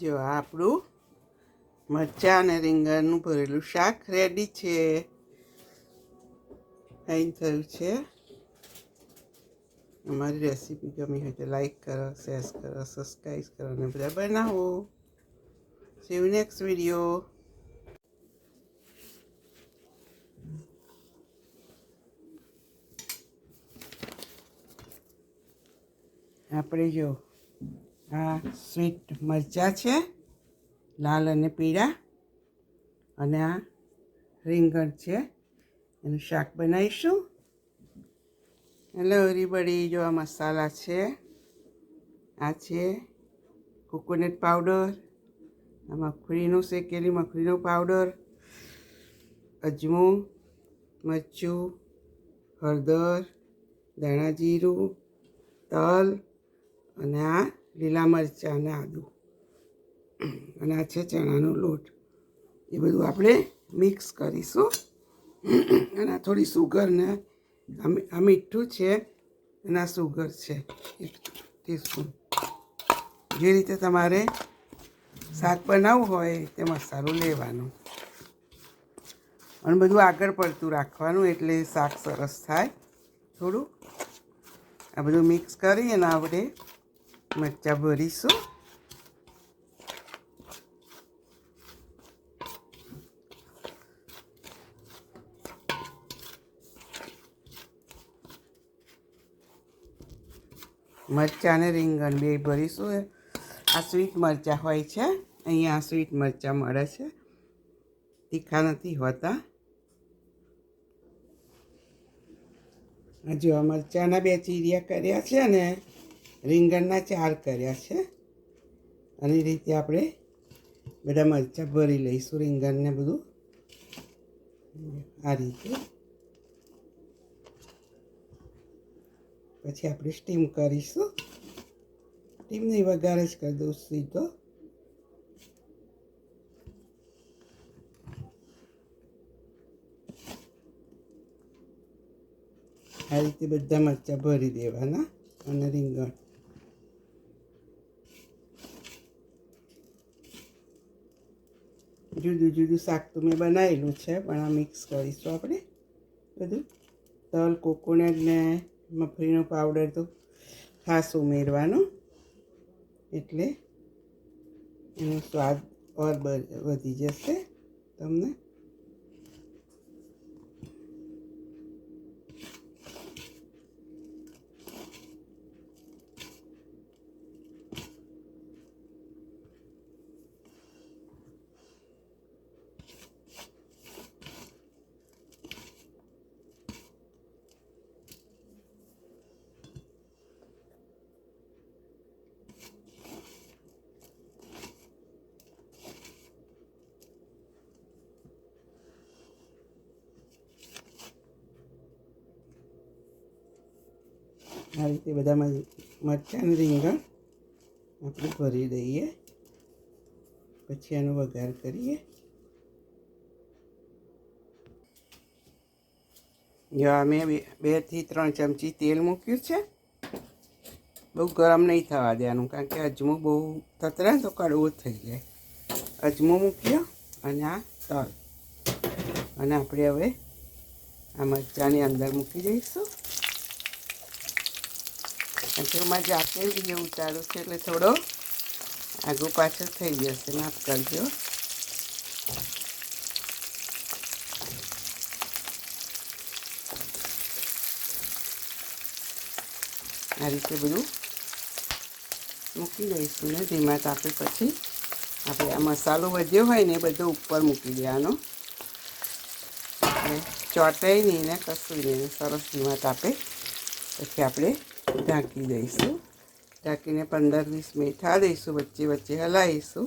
જો આપણું મરચાં અને રીંગણનું ભરેલું શાક રેડી છે. ફાઇન થયું છે. અમારી રેસીપી ગમી હોય તો લાઈક કરો, શેર કરો, સબસ્ક્રાઈબ કરો અને બધા બનાવો. C you next video. આપણે જો આ સ્વીટ મરચાં છે, લાલ અને પીળા, અને આ રીંગણ છે. એનું શાક બનાવીશું. હેલો એવરીબડી, જો આ મસાલા છે, આ છે કોકોનટ પાવડર, આ મગફળીનું શેકેલી મગફળીનો પાવડર, અજમો, મરચું, હળદર, ધાણા જીરું, તલ, અને આ લીલા મરચાં અને આદું, અને આ છે ચણાનો લોટ. એ બધું આપણે મિક્સ કરીશું. અને આ થોડી સુગર ને આ મીઠું છે અને આ સુગર છે 1 ટીસ્પૂન. જે રીતે તમારે શાક બનાવવું હોય તે મસાલો લેવાનો અને બધું આગળ પડતું રાખવાનું, એટલે શાક સરસ થાય. થોડું આ બધું મિક્સ કરી અને આપણે મરચાં ભરીશું. મરચાં અને રીંગણ બે ભરીશું. આ સ્વીટ મરચાં હોય છે, અહીંયા આ સ્વીટ મરચાં મળે છે, તીખા નથી હોતા. જો આ મરચાંના 2 ચીરિયા કર્યા છે અને રીંગણના 4 કર્યા છે. અને એ રીતે આપણે બધા મરચાં ભરી લઈશું, રીંગણને બધું આ રીતે. પછી આપણે સ્ટીમ કરીશું. સ્ટીમ નહીં, વઘાર જ કરી દઉં સીધો. આ રીતે બધા મરચાં ભરી દેવાના અને રીંગણ. જુદું જુદું શાક તો મેં બનાવેલું છે, પણ આ મિક્સ કરીશું આપણે બધું. તલ, કોકોનટ ને મગફળીનો પાવડર તો ખાસ ઉમેરવાનો, એટલે એનો સ્વાદ ઓર વધી જશે તમને. આ રીતે બધા મરચાં અને રીંગણ આપણે ભરી દઈએ. પછી એનો વઘાર કરીએ. જો મેં 2 થી 3 ચમચી તેલ મૂક્યું છે. બહુ ગરમ નહીં થવા દેવાનું, કારણ કે અજમો બહુ તતરે તો કડવો થઈ જાય. અજમો મૂક્યો અને આ તલ, અને આપણે હવે આ મરચાંની અંદર મૂકી દઈશું. કારણ કે મારે જાતે વિડીયો ઉતારું છે, એટલે થોડો આગળ પાછળ થઈ જશે, માફ કરજો. આ રીતે બધું મૂકી દઈશું ને ધીમા તાપે. પછી આપણે આ મસાલો વધ્યો હોય ને એ બધો ઉપર મૂકી દેવાનો, એટલે ચોટાઈ નહીં ને કશું નહીં. સરસ ધીમા તાપે પછી આપણે ઢાંકી દઈશું. ઢાંકીને 15-20 મિનિટ થવા દઈશું. વચ્ચે વચ્ચે હલાવીશું.